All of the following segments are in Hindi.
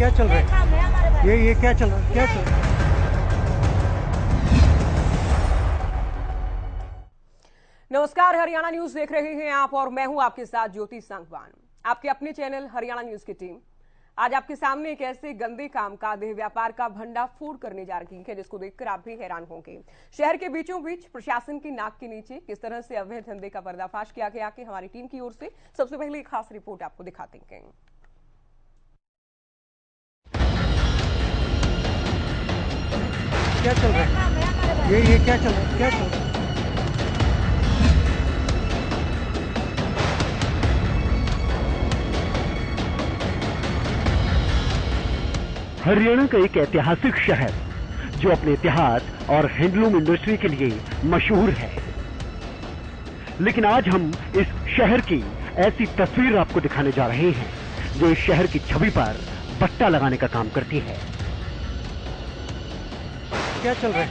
क्या चल रहा है? ये क्या चल रहा है? क्या चल रहा है? नमस्कार, हरियाणा न्यूज देख रहे हैं आप और मैं हूं आपके साथ ज्योति संगवान। आपके अपने चैनल हरियाणा न्यूज की टीम आज आपके सामने एक ऐसे गंदे काम का देह व्यापार का भंडाफोड़ करने जा रही है जिसको देखकर आप भी हैरान होंगे। शहर के बीचों बीच प्रशासन की नाक के नीचे किस तरह से अवैध धंधे का पर्दाफाश किया गया कि हमारी टीम की ओर से सबसे पहले एक खास रिपोर्ट आपको दिखाते हैं। क्या चल रहा है? ये क्या चल रहा है? क्या चल रहा है? हरियाणा का एक ऐतिहासिक शहर जो अपने इतिहास और हैंडलूम इंडस्ट्री के लिए मशहूर है, लेकिन आज हम इस शहर की ऐसी तस्वीर आपको दिखाने जा रहे हैं जो इस शहर की छवि पर बट्टा लगाने का काम करती है। क्या चल रहा है?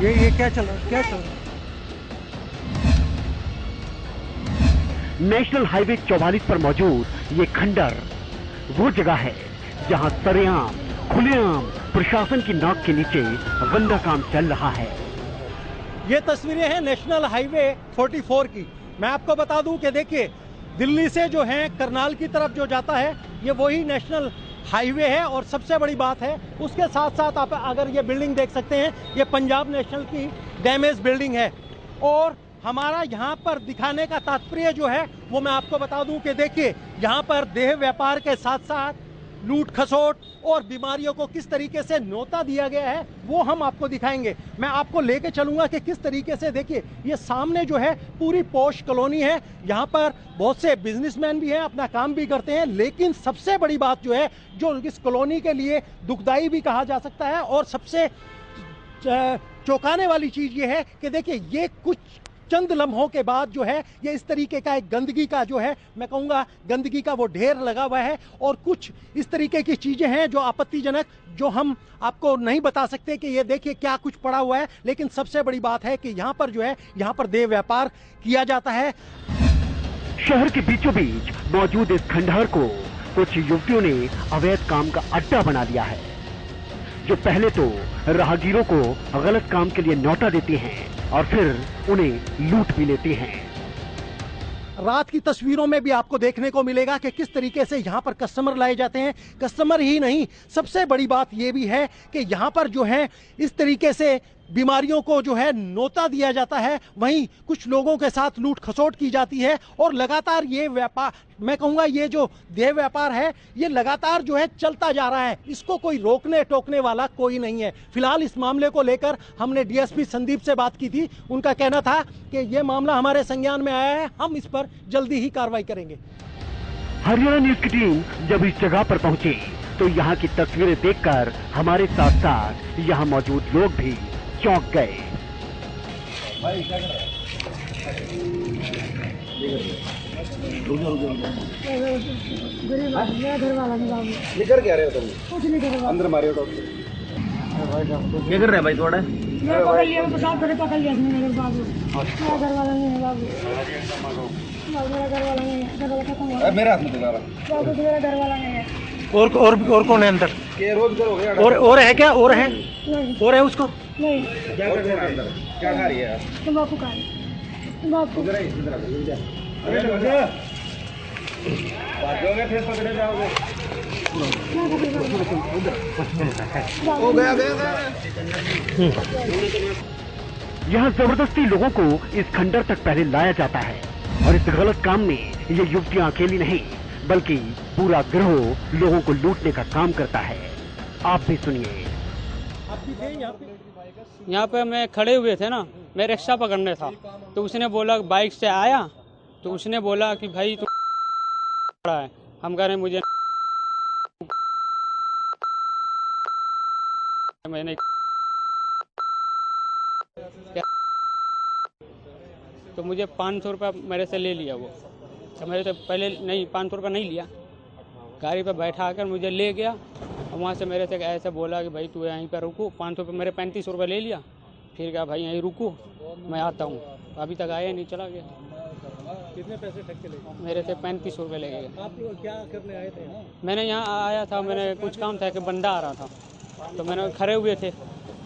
ये क्या चल रहा है? क्या चल रहा है? नेशनल हाईवे 44 पर मौजूद ये खंडर वो जगह है जहां सरेआम खुलेआम प्रशासन की नाक के नीचे गंदा काम चल रहा है। ये तस्वीरें हैं नेशनल हाईवे 44 की। मैं आपको बता दूं कि देखिए, दिल्ली से जो है करनाल की तरफ जो जाता है ये वही नेशनल हाईवे है। और सबसे बड़ी बात है, उसके साथ साथ आप अगर ये बिल्डिंग देख सकते हैं, ये पंजाब नेशनल की डैमेज बिल्डिंग है। और हमारा यहाँ पर दिखाने का तात्पर्य जो है वो मैं आपको बता दूं कि देखिए, यहाँ पर देह व्यापार के साथ साथ लूट खसोट और बीमारियों को किस तरीके से न्योता दिया गया है वो हम आपको दिखाएंगे। मैं आपको लेके चलूंगा कि किस तरीके से, देखिए ये सामने जो है पूरी पॉश कॉलोनी है। यहाँ पर बहुत से बिजनेसमैन भी हैं, अपना काम भी करते हैं, लेकिन सबसे बड़ी बात जो है, जो इस कॉलोनी के लिए दुखदाई भी कहा जा सकता है और सबसे चौंकाने वाली चीज ये है कि देखिए, ये कुछ चंद लम्हों के बाद जो है ये इस तरीके का एक गंदगी का जो है, मैं कहूँगा गंदगी का वो ढेर लगा हुआ है। और कुछ इस तरीके की चीज़ें हैं जो आपत्तिजनक, जो हम आपको नहीं बता सकते कि ये देखिए क्या कुछ पड़ा हुआ है। लेकिन सबसे बड़ी बात है कि यहाँ पर जो है, यहाँ पर देह व्यापार किया जाता है। शहर के बीचों बीच मौजूद इस खंडहर को कुछ युवतियों ने अवैध काम का अड्डा बना लिया है, जो पहले तो राहगीरों को गलत काम के लिए न्योता देती हैं और फिर उन्हें लूट भी लेती हैं। रात की तस्वीरों में भी आपको देखने को मिलेगा कि किस तरीके से यहाँ पर कस्टमर लाए जाते हैं। कस्टमर ही नहीं, सबसे बड़ी बात ये भी है कि यहाँ पर जो है इस तरीके से बीमारियों को जो है न्योता दिया जाता है, वहीं कुछ लोगों के साथ लूट खसोट की जाती है। और लगातार ये व्यापार, मैं कहूँगा ये जो देह व्यापार है ये लगातार जो है चलता जा रहा है। इसको कोई रोकने टोकने वाला कोई नहीं है। फिलहाल इस मामले को लेकर हमने डीएसपी संदीप से बात की थी। उनका कहना था कि ये मामला हमारे संज्ञान में आया है, हम इस पर जल्दी ही कार्रवाई करेंगे। हरियाणा न्यूज की टीम जब इस जगह पर पहुंची तो यहाँ की तस्वीरें देखकर हमारे साथ साथ यहाँ मौजूद लोग भी चौंक गए। निकल क्या रहे हो तुम? कुछ नहीं कर रहे, अंदर मारे हो डॉक्टर। क्या कर रहे हैं भाई? थोड़ा मैं पकड़ लिया, मैं पकड़ लिया मेरे बाबू। मेरा घर वाला नहीं है बाबू, मेरा घर वाला नहीं है, घर वाला खत्म हो गया। मेरा हाथ में दिला रहा बाबू, मेरा घर वाला नहीं है। और कौन है अंदर? के रोजगार हो गया? और है क्या? और है? और है उसको? नहीं। क्या कर रहे हैं अंदर? क्या खा रही है? तंबाकू खा रही है। तंबाकू। इधर जाओगे फिर पकड़े जाओगे। हो गया गया। यहाँ जबरदस्ती लोगों को इस खंडर तक पहले लाया जाता है और इस गलत काम में ये युवतियाँ अकेली नहीं बल्कि पूरा गिरोह लोगों को लूटने का काम करता है। आप भी सुनिए। यहाँ पे मैं खड़े हुए थे ना, मैं रिक्शा पकड़ने था तो उसने बोला, बाइक से आया तो उसने बोला कि भाई तू खड़ा है। हम कह रहे मुझे, मैंने तो मुझे 500 रुपये मेरे से ले लिया वो। तो मेरे से पहले नहीं, 500 रुपये नहीं लिया, गाड़ी पे बैठा कर मुझे ले गया और वहाँ से मेरे से ऐसे बोला कि भाई तू यहीं पर रुको। 500 रुपये मेरे 35 रुपये ले लिया, फिर क्या भाई यहीं रुको, मैं आता हूँ। अभी तक आया नहीं, चला गया। कितने पैसे ठग के ले गए? मेरे से 35 रुपये ले गए। आप क्या करने आए थे? मैंने यहाँ आया था, मैंने कुछ काम था कि बंदा आ रहा था, तो मैंने खड़े हुए थे,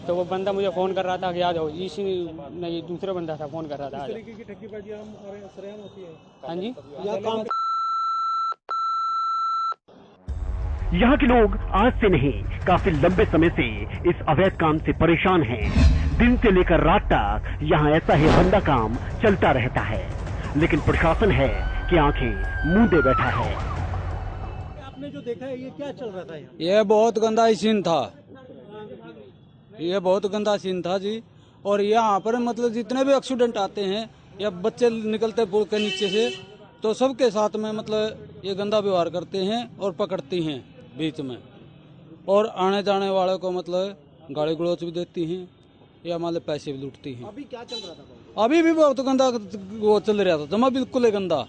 तो वो बंदा मुझे फ़ोन कर रहा था कि आ जाओ। इसी नहीं, दूसरा बंदा था, फ़ोन कर रहा था आ जाओ। तरीके की ठगीबाजी सरेआम होती है। हाँ जी। यहाँ के लोग आज से नहीं, काफी लंबे समय से इस अवैध काम से परेशान हैं। दिन से लेकर रात तक यहाँ ऐसा ही गंदा काम चलता रहता है, लेकिन प्रशासन है कि आंखें मूंदे बैठा है। आपने जो देखा है ये क्या चल रहा था यहाँ? ये बहुत गंदा सीन था, ये बहुत गंदा सीन था जी। और यहाँ पर मतलब जितने भी एक्सीडेंट आते हैं या बच्चे निकलते पुल के नीचे से, तो सबके साथ में मतलब ये गंदा व्यवहार करते हैं और पकड़ती हैं बीच में, और आने जाने वालों को मतलब गाली गलौच भी देती हैं या मतलब पैसे भी लूटती हैं। अभी क्या चल रहा था? अभी भी बहुत गंदा वो चल रहा था, जमा बिल्कुल गंदा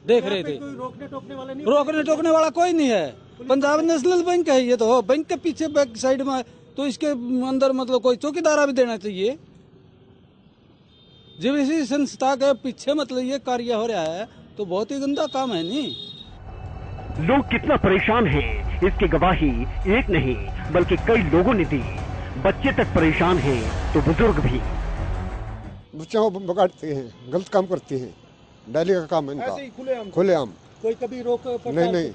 देख रहे थे। कोई रोकने टोकने वाला नहीं? रोकने टोकने वाला कोई नहीं है। पंजाब नेशनल बैंक है ये, तो बैंक के पीछे बैक साइड में, तो इसके अंदर मतलब कोई चौकीदारा भी देना चाहिए। जब इसी संस्था के पीछे मतलब ये कार्य हो रहा है तो बहुत ही गंदा काम है। नहीं, लोग कितना परेशान हैं इसकी गवाही एक नहीं बल्कि कई लोगों ने दी। बच्चे तक परेशान हैं तो बुजुर्ग भी। बच्चों को बिगाड़ते हैं, गलत काम करते हैं, डेली का काम है इनका। ऐसे ही खुलेआम कोई कभी रोक नहीं,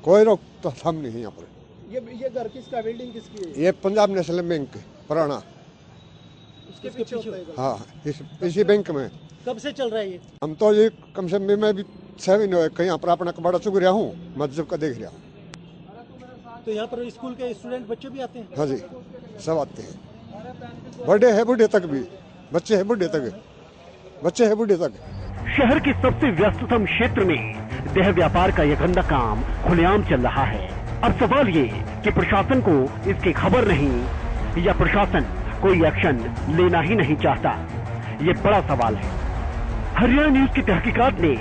कोई रोक तो हम नहीं है यहाँ पर। ये घर किसका, बिल्डिंग किसकी है? ये पंजाब नेशनल बैंक पुराना, उसके पीछे होता है। हाँ, इसी बैंक में। कब से चल रहा है ये? हम तो ये कम से कम मैं भी 6 महीने हुए कहीं यहाँ पर अपना कबाड़ा चुग रहा हूँ, मस्जिद का देख रहा हूँ। तो यहाँ पर स्कूल के स्टूडेंट बच्चे भी आते हैं? हाँ जी, सब आते हैं, बड़े है बूढ़े तक भी, बच्चे है बूढ़े तक, बच्चे है बूढ़े तक। शहर के सबसे व्यस्ततम क्षेत्र में देह व्यापार का यह गंदा काम खुलेआम चल रहा है। अब सवाल ये कि प्रशासन को इसकी खबर नहीं या प्रशासन कोई एक्शन लेना ही नहीं चाहता, ये बड़ा सवाल है। हरियाणा न्यूज की तहकीकात ने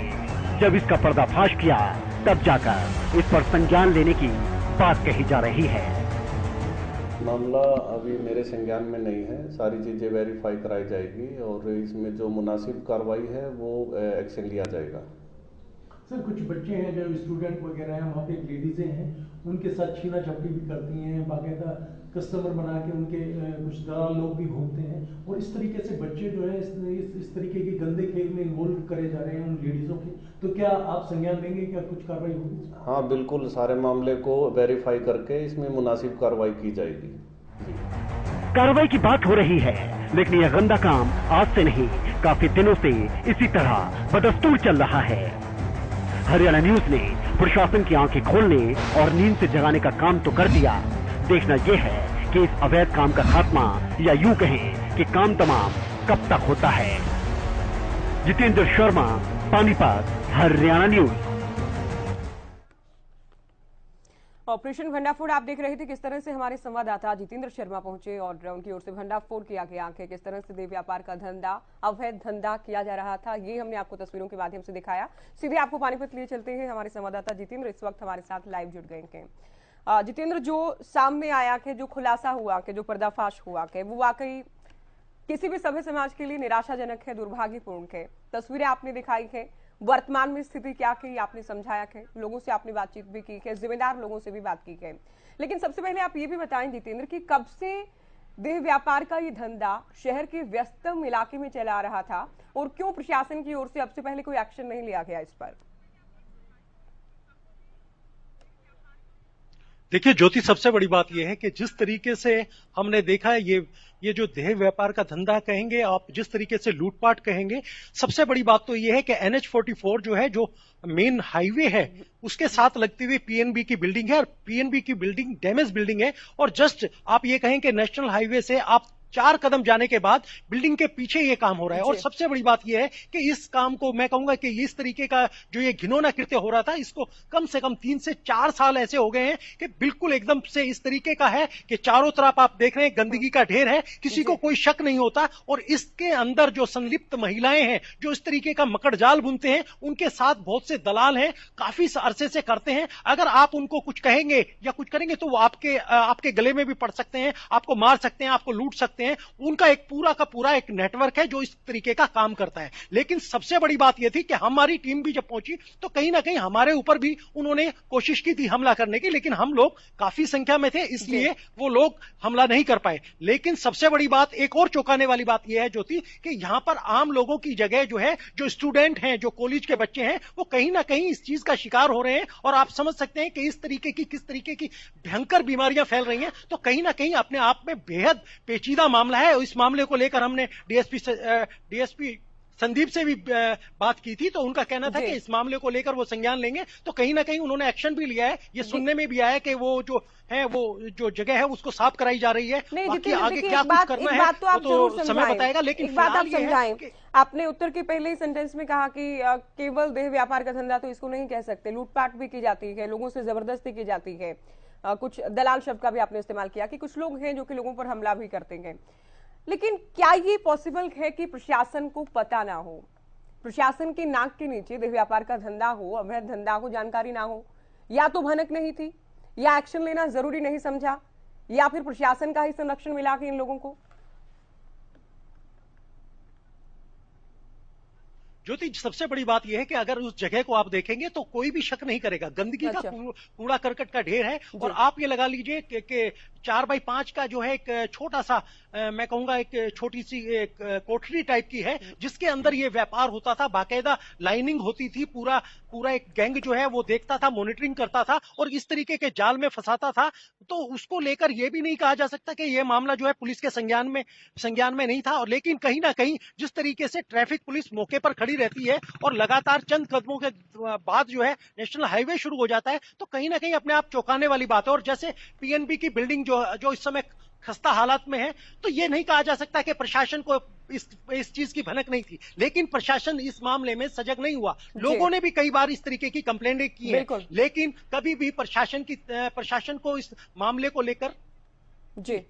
जब इसका पर्दाफाश किया तब जाकर इस पर संज्ञान लेने की बात कही जा रही है। मामला अभी मेरे संज्ञान में नहीं है, सारी चीज़ें वेरीफाई कराई जाएगी और इसमें जो मुनासिब कार्रवाई है वो एक्शन लिया जाएगा। सर, कुछ बच्चे हैं जो स्टूडेंट वगैरह हैं, वहाँ पे लेडीजें हैं, उनके साथ छीना झपटी भी करती हैं, बाकायदा कस्टमर बना के उनके कुछ दलाल लोग भी घूमते हैं, और इस तरीके से बच्चे जो है इस तरीके के गंदे खेल में इन्वॉल्व करे जा रहे हैं उन लेडीजों के। तो क्या आप संज्ञान लेंगे, क्या कुछ कार्रवाई होगी? हाँ बिल्कुल, सारे मामले को वेरीफाई करके इसमें मुनासिब कार्रवाई की जाएगी। कार्रवाई की बात हो रही है, लेकिन यह गंदा काम आज से नहीं, काफी दिनों से इसी तरह बदस्तूर चल रहा है। हरियाणा न्यूज ने प्रशासन की आंखें खोलने और नींद से जगाने का काम तो कर दिया। देखना यह है कि इस अवैध काम का खात्मा, या यूं कहें कि काम तमाम, कब तक होता है। जितेंद्र शर्मा, पानीपत, हरियाणा न्यूज। ऑपरेशन भंडाफोड़ आप देख रहे थे किस तरह से हमारे संवाददाता जितेंद्र शर्मा पहुंचे और उनकी ओर से भंडाफोड़ किया गया है, किस तरह से देह व्यापार का धंधा, अवैध धंधा किया जा रहा था, ये हमने आपको तस्वीरों के माध्यम से दिखाया। सीधे आपको पानीपत लिए चलते हैं, हमारे संवाददाता जितेंद्र इस वक्त हमारे साथ लाइव जुड़ गए हैं। जितेंद्र, जो सामने आया कि जो खुलासा हुआ कि जो पर्दाफाश हुआ कि वो वाकई किसी भी सभ्य समाज के लिए निराशाजनक है, दुर्भाग्यपूर्ण है। तस्वीरें आपने दिखाई है, वर्तमान में स्थिति क्या की आपने समझाया है, लोगों से आपने बातचीत भी की है, जिम्मेदार लोगों से भी बात की है। लेकिन सबसे पहले आप ये भी बताएं जितेंद्र कि कब से देह व्यापार का ये धंधा शहर के व्यस्तम इलाके में चला आ रहा था और क्यों प्रशासन की ओर से अब से पहले कोई एक्शन नहीं लिया गया इस पर? देखिए ज्योति, सबसे बड़ी बात यह है कि जिस तरीके से हमने देखा है ये जो देह व्यापार का धंधा कहेंगे आप, जिस तरीके से लूटपाट कहेंगे, सबसे बड़ी बात तो यह है कि NH-44 जो है, जो मेन हाईवे है, उसके साथ लगती हुई PNB की बिल्डिंग है, और PNB की बिल्डिंग डैमेज बिल्डिंग है, और जस्ट आप ये कहें कि नेशनल हाईवे से आप 4 कदम जाने के बाद बिल्डिंग के पीछे ये काम हो रहा है। और सबसे बड़ी बात यह है कि इस काम को मैं कहूंगा कि इस तरीके का जो ये घिनौना कृत्य हो रहा था, इसको कम से कम 3 से 4 साल ऐसे हो गए हैं कि बिल्कुल एकदम से इस तरीके का है कि चारों तरफ आप देख रहे हैं गंदगी का ढेर है, किसी को कोई शक नहीं होता। और इसके अंदर जो संलिप्त महिलाएं हैं, जो इस तरीके का मकड़ जाल बुनते हैं, उनके साथ बहुत से दलाल हैं, काफी अरसे से करते हैं। अगर आप उनको कुछ कहेंगे या कुछ करेंगे तो वो आपके गले में भी पड़ सकते हैं, आपको मार सकते हैं, आपको लूट सकते हैं। सकते हैं उनका एक पूरा का पूरा एक नेटवर्क है जो इस तरीके का काम करता है। लेकिन सबसे बड़ी बात यह थी कि हमारी टीम भी जब पहुंची तो कहीं ना कहीं हमारे ऊपर भी उन्होंने कोशिश की थी हमला करने की, लेकिन हम लोग काफी संख्या में थे इसलिए वो लोग हमला नहीं कर पाए। लेकिन सबसे बड़ी बात, एक और चौंकाने वाली बात यह है ज्योति, कि यहां पर आम लोगों की जगह जो है, जो स्टूडेंट हैं, जो कॉलेज के बच्चे हैं, वो कहीं ना कहीं इस चीज का शिकार हो रहे हैं। और आप समझ सकते हैं कि इस तरीके की किस तरीके की भयंकर बीमारियां फैल रही हैं। तो कहीं ना कहीं अपने आप में बेहद पेचीदा मामला है। इस मामले को लेकर हमने डीएसपी संदीप से भी बात की थी, तो उनका कहना था कि इस मामले को लेकर वो संज्ञान लेंगे। तो कहीं ना कहीं उन्होंने एक्शन भी लिया है। ये सुनने में भी आया कि वो जो है, वो जो जगह है उसको साफ कराई जा रही है। बाकी आगे क्या कुछ करना है तो आप तो समय बताएगा। लेकिन एक बात आप समझाएं, आपने उत्तर के पहले ही सेंटेंस में कहा कि केवल देह व्यापार का धंधा तो इसको नहीं कह सकते, लूटपाट भी की जाती है, लोगों से जबरदस्ती की जाती है, कुछ दलाल शब्द का भी आपने इस्तेमाल किया कि कुछ लोग हैं जो कि लोगों पर हमला भी करते हैं। लेकिन क्या ये पॉसिबल है कि प्रशासन को पता ना हो, प्रशासन की नाक के नीचे देह व्यापार का धंधा हो, अवैध धंधा हो, जानकारी ना हो? या तो भनक नहीं थी, या एक्शन लेना जरूरी नहीं समझा, या फिर प्रशासन का ही संरक्षण मिला कि इन लोगों को? ज्योति, सबसे बड़ी बात यह है कि अगर उस जगह को आप देखेंगे तो कोई भी शक नहीं करेगा, गंदगी का कूड़ा करकट का ढेर है। और आप ये लगा लीजिए कि 4x5 का जो है एक छोटा सा, मैं कहूंगा एक छोटी सी एक कोठरी टाइप की है, जिसके अंदर ये व्यापार होता था। बाकायदा लाइनिंग होती थी, पूरा एक गैंग जो है वो देखता था, मॉनिटरिंग करता था और इस तरीके के जाल में फंसाता था। तो उसको लेकर यह भी नहीं कहा जा सकता कि यह मामला जो है पुलिस के संज्ञान में नहीं था। और लेकिन कहीं ना कहीं जिस तरीके से ट्रैफिक पुलिस मौके पर खड़ी रहती है और लगातार चंद कदमों के बाद जो है नेशनल हाईवे शुरू हो जाता है, तो कहीं ना कहीं अपने आप चौंकाने वाली बात है। और जैसे पीएनबी की बिल्डिंग जो इस समय खस्ता हालात में है, तो ये नहीं कहा जा सकता कि प्रशासन को इस चीज की भनक नहीं थी। लेकिन प्रशासन इस मामले में सजग नहीं हुआ। लोगों ने भी कई बार इस तरीके की कंप्लेंट की है, लेकिन कभी भी प्रशासन को इस मामले को लेकर। जी,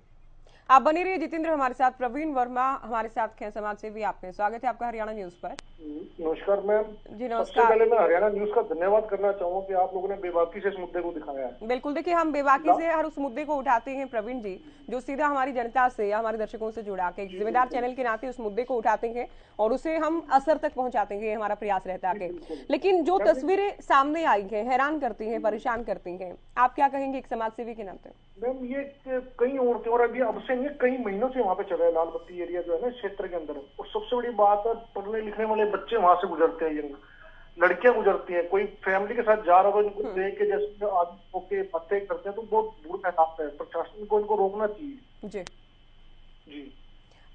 आप बने रहिए जितेंद्र हमारे साथ। प्रवीण वर्मा हमारे साथ हैं, समाज सेवी, आपने स्वागत है आपका हरियाणा न्यूज पर। नमस्कार मैम। जी नमस्कार। सबसे पहले मैं हरियाणा न्यूज का धन्यवाद करना चाहूंगा कि आप लोगों ने बेबाकी से इस मुद्दे को दिखाया है। बिल्कुल, देखिए हम बेबाकी से हर उस मुद्दे को उठाते हैं प्रवीण जी, जो सीधा हमारी जनता से या हमारे दर्शकों से जुड़ा के एक जिम्मेदार चैनल के नाते उस मुद्दे को उठाते हैं और उसे हम असर तक पहुंचाते हैं, हमारा प्रयास रहता है। लेकिन जो तस्वीरें सामने आई है हैरान करती हैं, परेशान करती हैं, आप क्या कहेंगे एक समाज सेवी के नाते? मैम, ये कई औरतें और अभी अब से नहीं, कई महीनों से वहाँ पे चल रहा है, लाल बत्ती एरिया जो है ना क्षेत्र के अंदर। और सबसे बड़ी बात है, पढ़ने लिखने वाले बच्चे वहां से गुजरते हैं, लड़कियां गुजरती हैं, कोई फैमिली के साथ जा रहा हो, इनको देख के जैसे आदमी बातें करते हैं तो बहुत बुरा महसूस है। प्रशासन को इनको रोकना चाहिए। जी।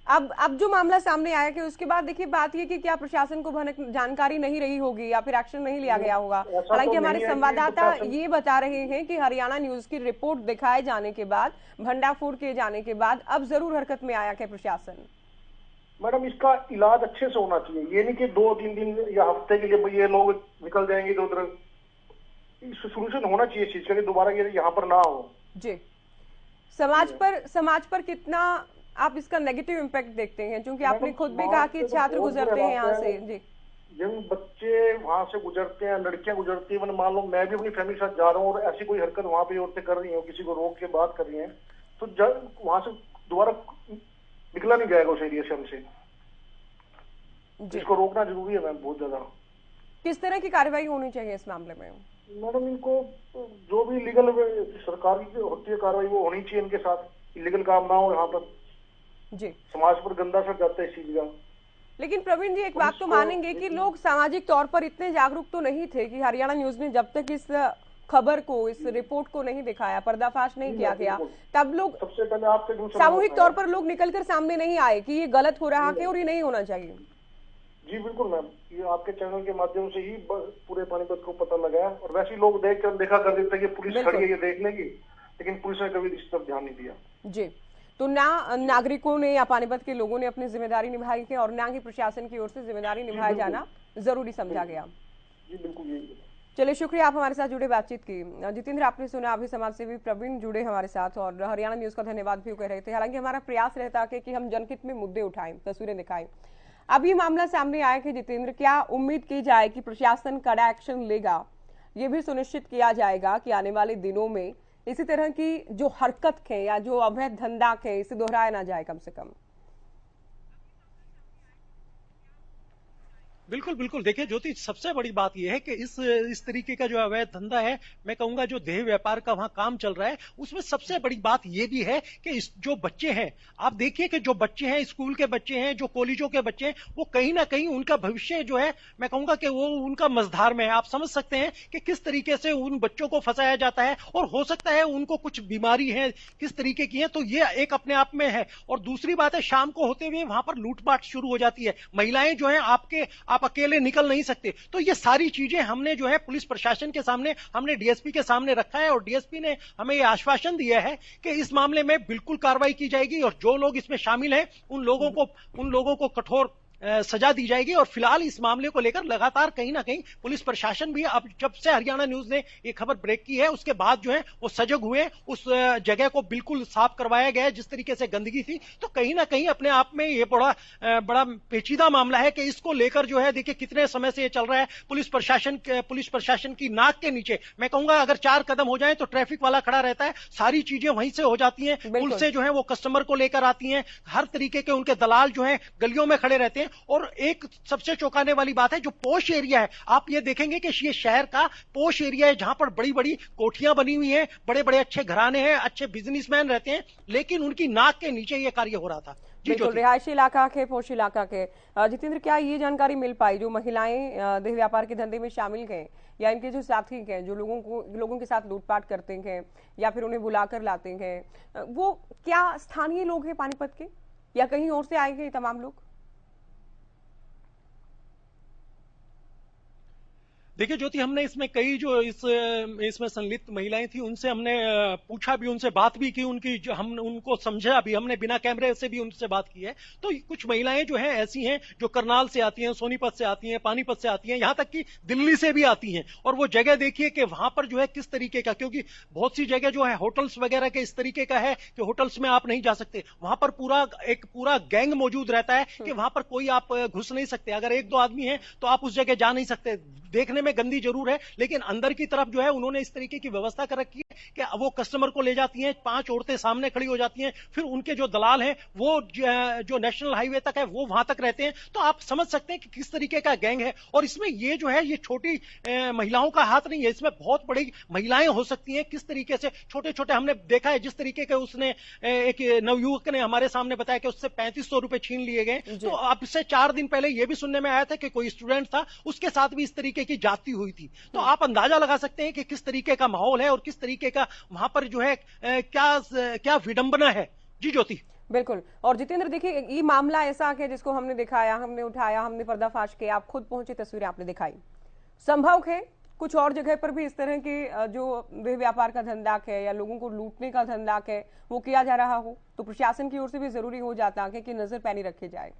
अब जो मामला सामने आया कि उसके बाद देखिए बात ये कि क्या प्रशासन को भनक जानकारी नहीं रही होगी या फिर एक्शन नहीं लिया गया होगा? हालांकि हमारे संवाददाता ये बता रहे हैं कि हरियाणा न्यूज की रिपोर्ट दिखाए जाने के बाद, भंडाफोड़ किए जाने के बाद अब जरूर हरकत में आया है प्रशासन। मैडम, इसका इलाज अच्छे से होना चाहिए। ये नहीं कि 2-3 दिन या हफ्ते के लिए ये लोग निकल जाएंगे इधर उधर। सोल्यूशन होना चाहिए इस चीज का कि दोबारा ये यहाँ पर ना हो। जी, समाज पर कितना आप इसका नेगेटिव इम्पैक्ट देखते हैं? क्योंकि आपने खुद भी कहा कि छात्र गुजरते हैं यहाँ से। जी, जिन बच्चे वहां से गुजरते हैं, लड़कियां गुजरती है, मान लो मैं भी अपनी फैमिली के साथ जा रहा हूँ और ऐसी कोई हरकत वहां पे औरतें कर रही है, किसी को रोक के बात कर रही है, तो जब वहां से दोबारा निकला नहीं जाएगा उस एरिया से हमसे। इसको रोकना जरूरी है मैम, बहुत ज्यादा। किस तरह की कार्रवाई होनी चाहिए इस मामले में? मैडम, इनको जो भी लीगल सरकार की होती है कार्रवाई वो होनी चाहिए इनके साथ। इलीगल काम ना हो यहाँ पर। जी, समाज पर गंदा असर जाता है इस चीज का। लेकिन प्रवीण जी एक बात तो मानेंगे कि लोग सामाजिक तौर पर इतने जागरूक तो नहीं थे कि हरियाणा न्यूज ने जब तक इस खबर को, इस रिपोर्ट को नहीं दिखाया, पर्दाफाश नहीं किया गया, तब लोग सबसे पहले आपसे सामूहिक तौर पर लोग निकलकर सामने नहीं आए कि ये गलत हो रहा है और ये नहीं होना चाहिए। जी बिल्कुल मैम, ये आपके चैनल के माध्यम से ही पूरे पानीपत को पता लगा है। और वैसे लोग देखा कर देते हैं कि पुलिस खड़ी है ये देख लेगी, लेकिन पुलिस ने कभी इस तरफ ध्यान नहीं दिया। जी, तो ना नागरिकों ने या पानीपत के लोगों ने अपनी जिम्मेदारी निभाई है और ना ही प्रशासन की ओर से जिम्मेदारी निभाया जाना जरूरी समझा गया। जी बिल्कुल, यही। चलिए, शुक्रिया आप हमारे साथ जुड़े, बातचीत की। जितेंद्र, आपने सुना अभी समाज सेवी प्रवीण जुड़े हमारे साथ और हरियाणा न्यूज का धन्यवाद भी कह रहे थे। हालांकि हमारा प्रयास रहता है कि हम जनहित में मुद्दे उठाएं, तस्वीरें दिखाएं। अब ये मामला सामने आया कि जितेंद्र, क्या उम्मीद की जाए कि प्रशासन कड़ा एक्शन लेगा? ये भी सुनिश्चित किया जाएगा कि आने वाले दिनों में इसी तरह की जो हरकत है या जो अवैध धंधा है इसे दोहराया ना जाए कम से कम। बिल्कुल बिल्कुल, देखिए ज्योति, सबसे बड़ी बात यह है कि इस तरीके का जो अवैध धंधा है, मैं कहूंगा जो देह व्यापार का वहां काम चल रहा है, उसमें सबसे बड़ी बात यह भी है कि इस जो बच्चे हैं, आप देखिए कि जो बच्चे हैं, स्कूल के बच्चे हैं, जो कॉलेजों के बच्चे हैं, वो कहीं ना कहीं उनका भविष्य जो है, मैं कहूंगा कि वो उनका मझधार में है। आप समझ सकते हैं कि किस तरीके से उन बच्चों को फंसाया जाता है, और हो सकता है उनको कुछ बीमारी है, किस तरीके की है, तो ये एक अपने आप में है। और दूसरी बात है, शाम को होते हुए वहां पर लूटपाट शुरू हो जाती है। महिलाएं जो है आप अकेले निकल नहीं सकते। तो ये सारी चीजें हमने जो है पुलिस प्रशासन के सामने, हमने डीएसपी के सामने रखा है, और डीएसपी ने हमें ये आश्वासन दिया है कि इस मामले में बिल्कुल कार्रवाई की जाएगी, और जो लोग इसमें शामिल हैं उन लोगों को कठोर सजा दी जाएगी। और फिलहाल इस मामले को लेकर लगातार कहीं ना कहीं पुलिस प्रशासन भी, अब जब से हरियाणा न्यूज ने ये खबर ब्रेक की है उसके बाद जो है वो सजग हुए, उस जगह को बिल्कुल साफ करवाया गया है जिस तरीके से गंदगी थी। तो कहीं ना कहीं अपने आप में ये बड़ा पेचीदा मामला है कि इसको लेकर जो है, देखिए कितने समय से ये चल रहा है। पुलिस प्रशासन की नाक के नीचे, मैं कहूंगा अगर 4 कदम हो जाए तो ट्रैफिक वाला खड़ा रहता है, सारी चीजें वहीं से हो जाती हैं, पुल से जो है वो कस्टमर को लेकर आती हैं, हर तरीके के उनके दलाल जो है गलियों में खड़े रहते हैं। और एक सबसे चौंकाने वाली बात है, जो पोश एरिया है, आप ये देखेंगे कि ये शहर का पोश एरिया है, जहां पर बड़ी बड़ी कोठियां बनी हुई हैं, बड़े बड़े अच्छे घराने हैं, अच्छे बिजनेसमैन रहते हैं, लेकिन उनकी नाक के नीचे ये कार्य हो रहा था। बिल्कुल, रिहायशी इलाका के, पोश इलाका के। जितेंद्र, क्या ये जानकारी मिल पाई जो महिलाएं देह व्यापार के धंधे में शामिल हैं, या इनके जो साथी हैं जो लोगों के साथ लूटपाट करते हैं या फिर उन्हें बुलाकर लाते हैं, वो क्या स्थानीय लोग हैं पानीपत के, या कहीं और से आएंगे ये तमाम लोग? देखिए ज्योति, हमने इसमें कई जो इसमें संलिप्त महिलाएं थी उनसे हमने पूछा भी, उनसे बात भी की, उनकी जो हम उनको समझा भी, हमने बिना कैमरे से भी उनसे बात की है। तो कुछ महिलाएं जो हैं ऐसी हैं जो करनाल से आती हैं, सोनीपत से आती हैं, पानीपत से आती हैं, यहाँ तक कि दिल्ली से भी आती हैं। और वो जगह देखिए कि वहां पर जो है किस तरीके का, क्योंकि बहुत सी जगह जो है होटल्स वगैरह के इस तरीके का है कि होटल्स में आप नहीं जा सकते, वहां पर पूरा गैंग मौजूद रहता है कि वहां पर कोई आप घुस नहीं सकते। अगर 1-2 आदमी हैं तो आप उस जगह जा नहीं सकते। देखने में गंदी जरूर है, लेकिन अंदर की तरफ जो है उन्होंने इस तरीके की व्यवस्था कर रखी है कि वो कस्टमर को ले जाती हैं, 5 औरतें सामने खड़ी हो जाती हैं, फिर उनके जो दलाल हैं वो जो नेशनल हाईवे तक है वो वहां तक रहते हैं। तो आप समझ सकते हैं कि किस तरीके का गैंग है। और इसमें ये जो है ये छोटी महिलाओं का हाथ नहीं है, इसमें बहुत बड़ी महिलाएं हो सकती हैं। किस तरीके से छोटे छोटे, हमने देखा है जिस तरीके के उसने एक नवयुवक ने हमारे सामने बताया कि उससे 3500 रुपए छीन लिए गए। तो अब से 4 दिन पहले ये भी सुनने में आया था कि कोई स्टूडेंट था, उसके साथ भी इस तरीके की जाति हुई थी। तो आप अंदाजा लगा सकते हैं कि किस तरीके का माहौल है और किस तरीके का वहां पर जो है क्या विडंबना है। जी ज्योति। बिल्कुल। और जितेंद्र, देखिए ये मामला ऐसा है जिसको हमने दिखाया, हमने उठाया, हमने पर्दाफाश किया, आप खुद पहुंचे, तस्वीरें आपने दिखाई। संभव है कुछ और जगह पर भी इस तरह के जो देह व्यापार का धंधा है या लोगों को लूटने का धंधा है वो किया जा रहा हो, तो प्रशासन की ओर से भी जरूरी हो जाता है कि नजर पैनी रखी जाए।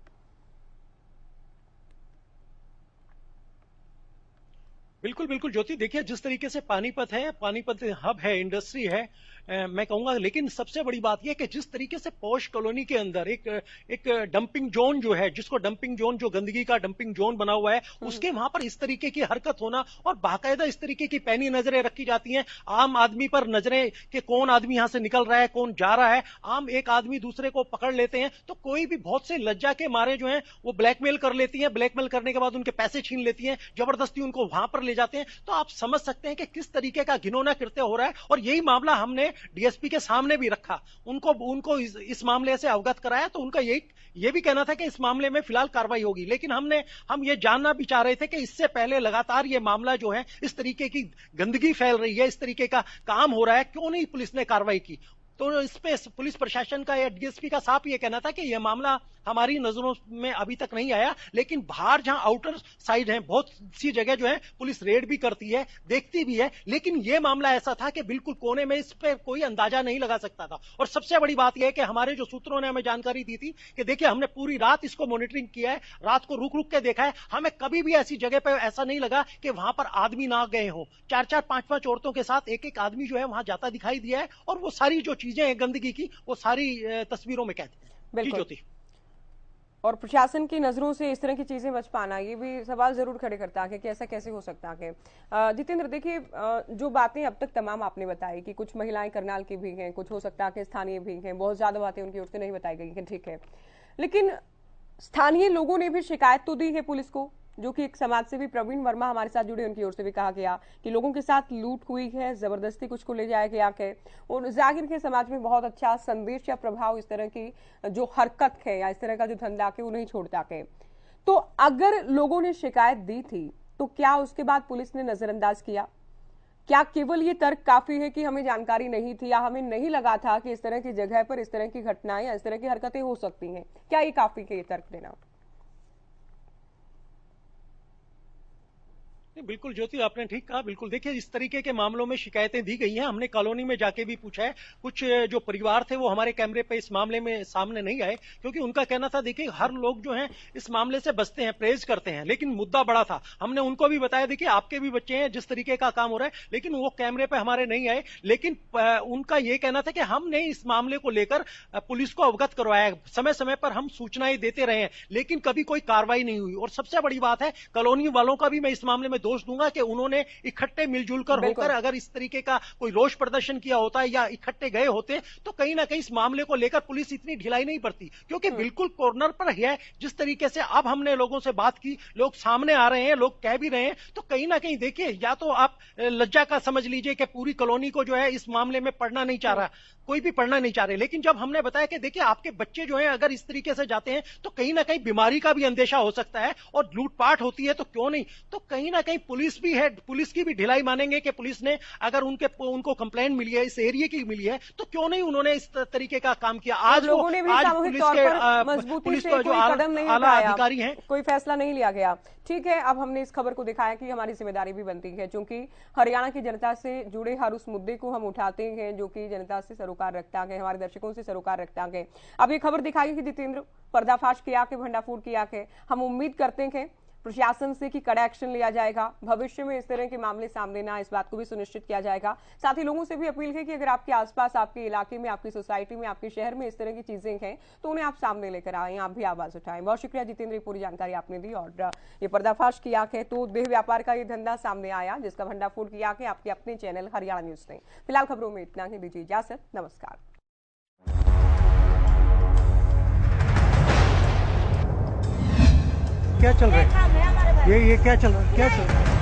बिल्कुल बिल्कुल ज्योति, देखिए जिस तरीके से पानीपत है, पानीपत हब है, इंडस्ट्री है, मैं कहूंगा, लेकिन सबसे बड़ी बात यह कि जिस तरीके से पॉश कॉलोनी के अंदर एक डंपिंग जोन जो है, जिसको डंपिंग जोन, जो गंदगी का डंपिंग जोन बना हुआ है, उसके वहां पर इस तरीके की हरकत होना और बाकायदा इस तरीके की पैनी नजरें रखी जाती हैं। आम आदमी पर नजरें कि कौन आदमी यहां से निकल रहा है, कौन जा रहा है, आम एक आदमी दूसरे को पकड़ लेते हैं। तो कोई भी बहुत से लज्जा के मारे जो है वो ब्लैकमेल कर लेती है, ब्लैकमेल करने के बाद उनके पैसे छीन लेती है, जबरदस्ती उनको वहां पर ले जाते हैं। तो आप समझ सकते हैं कि किस तरीके का घिनौना कृत्य हो रहा है। और यही मामला हमने डीएसपी के सामने भी रखा, उनको इस मामले से अवगत कराया। तो उनका ये भी कहना था कि इस मामले में फिलहाल कार्रवाई होगी, लेकिन हम ये जानना भी चाह रहे थे कि इससे पहले लगातार ये मामला जो है, इस तरीके की गंदगी फैल रही है, इस तरीके का काम हो रहा है, क्यों नहीं पुलिस ने कार्रवाई की। तो इस पे पुलिस प्रशासन का या डीएसपी का साफ ये कहना था कि यह मामला हमारी नजरों में अभी तक नहीं आया, लेकिन बाहर जहां आउटर साइड है, बहुत सी जगह जो है पुलिस रेड भी करती है, देखती भी है, लेकिन यह मामला ऐसा था कि बिल्कुल कोने में, इस पर कोई अंदाजा नहीं लगा सकता था। और सबसे बड़ी बात यह है कि हमारे जो सूत्रों ने हमें जानकारी दी थी कि देखिए हमने पूरी रात इसको मॉनिटरिंग किया है, रात को रुक रुक के देखा है, हमें कभी भी ऐसी जगह पर ऐसा नहीं लगा कि वहां पर आदमी ना गए हो। 4-4, 5-5 औरतों के साथ एक आदमी जो है वहां जाता दिखाई दिया है, और वो सारी जो चीजें हैं गंदगी की, वो सारी तस्वीरों में कैद है। बिल्कुल। ज्योति। और प्रशासन की नजरों से इस तरह की चीजें बच पाना, ये भी सवाल जरूर खड़े करता है कि ऐसा कैसे हो सकता है। जितेंद्र, देखिए जो बातें अब तक तमाम आपने बताई कि कुछ महिलाएं करनाल की भी हैं, कुछ हो सकता है कि स्थानीय भी हैं, बहुत ज्यादा बातें उनकी ओर से नहीं बताई गई हैं, ठीक है, लेकिन स्थानीय लोगों ने भी शिकायत तो दी है पुलिस को, जो कि एक समाज सेवी प्रवीण वर्मा हमारे साथ जुड़े, उनकी ओर से भी कहा गया कि लोगों के साथ लूट हुई है, जबरदस्ती कुछ को ले जाया गया है, और जाहिर है समाज में बहुत अच्छा संदेश या प्रभाव इस तरह की जो हरकत है या इस तरह का जो धंधा है वो नहीं छोड़ता है। तो अगर लोगों ने शिकायत दी थी तो क्या उसके बाद पुलिस ने नजरअंदाज किया? क्या केवल ये तर्क काफी है कि हमें जानकारी नहीं थी या हमें नहीं लगा था कि इस तरह की जगह पर इस तरह की घटनाएं या इस तरह की हरकतें हो सकती हैं? क्या ये काफी है ये तर्क देना? बिल्कुल ज्योति, आपने ठीक कहा। बिल्कुल देखिए, इस तरीके के मामलों में शिकायतें दी गई हैं। हमने कॉलोनी में जाके भी पूछा है, कुछ जो परिवार थे वो हमारे कैमरे पे इस मामले में सामने नहीं आए, क्योंकि उनका कहना था देखिए हर लोग जो हैं इस मामले से बचते हैं, प्रेज करते हैं, लेकिन मुद्दा बड़ा था। हमने उनको भी बताया देखिए आपके भी बच्चे हैं, जिस तरीके का काम हो रहा है, लेकिन वो कैमरे पे हमारे नहीं आए। लेकिन उनका ये कहना था कि हमने इस मामले को लेकर पुलिस को अवगत करवाया, समय समय पर हम सूचनाएं देते रहे हैं, लेकिन कभी कोई कार्रवाई नहीं हुई। और सबसे बड़ी बात है, कॉलोनी वालों का भी मैं इस मामले में दोष दूंगा कि उन्होंने इकट्ठे मिलजुल कर होकर अगर इस तरीके का कोई रोष प्रदर्शन किया होता है या इकट्ठे गए होते तो कहीं ना कहीं इस मामले को लेकर पुलिस इतनी ढिलाई नहीं बरती, क्योंकि बिल्कुल कॉर्नर पर है। जिस तरीके से अब हमने लोगों से बात की, लोग सामने आ रहे हैं, लोग कह भी रहे हैं, तो कहीं ना कहीं देखिए, या तो आप लज्जा का समझ लीजिए कि पूरी कॉलोनी को जो है इस मामले में पढ़ना नहीं चाह रहा, कोई भी पढ़ना नहीं चाह रहे। लेकिन जब हमने बताया कि देखिए आपके बच्चे जो हैं अगर इस तरीके से जाते हैं तो कहीं ना कहीं बीमारी का भी अंदेशा हो सकता है और लूटपाट होती है, तो क्यों नहीं, तो कहीं ना कहीं पुलिस भी है, पुलिस की भी ढिलाई मानेंगे कि पुलिस ने अगर उनको कंप्लेंट मिली है, इस एरिया की मिली है, तो क्यों नहीं उन्होंने इस तरीके का काम किया। आज लोगों ने भी सामूहिक तौर पर मजबूती से कोई कदम नहीं उठाया, अधिकारी हैं, कोई फैसला नहीं लिया गया। ठीक है, अब हमने इस खबर को दिखाया कि हमारी जिम्मेदारी भी बनती है, क्योंकि हरियाणा की जनता से जुड़े हर उस मुद्दे को हम उठाते हैं जो कि जनता से सरोकार रखता है, हमारे दर्शकों से सरोकार रखता है। अब ये खबर दिखाई कि जितेंद्र पर्दाफाश किया के भंडाफोड़ किया के हम उम्मीद करते हैं प्रशासन से कि कड़ा एक्शन लिया जाएगा, भविष्य में इस तरह के मामले सामने ना, इस बात को भी सुनिश्चित किया जाएगा। साथ ही लोगों से भी अपील है कि अगर आपके आसपास, आपके इलाके में, आपकी सोसाइटी में, आपके शहर में इस तरह की चीजें हैं तो उन्हें आप सामने लेकर आएं, आप भी आवाज उठाएं। बहुत शुक्रिया जितेंद्र, पूरी जानकारी आपने दी। और ये पर्दाफाश किया है तो देह व्यापार का ये धंधा सामने आया जिसका भंडाफोड़ किया है आपके अपने चैनल हरियाणा न्यूज ने। फिलहाल खबरों में इतना ही, दीजिए इजाजत, नमस्कार। क्या चल रहा है? ये क्या चल रहा है? क्या चल रहा है?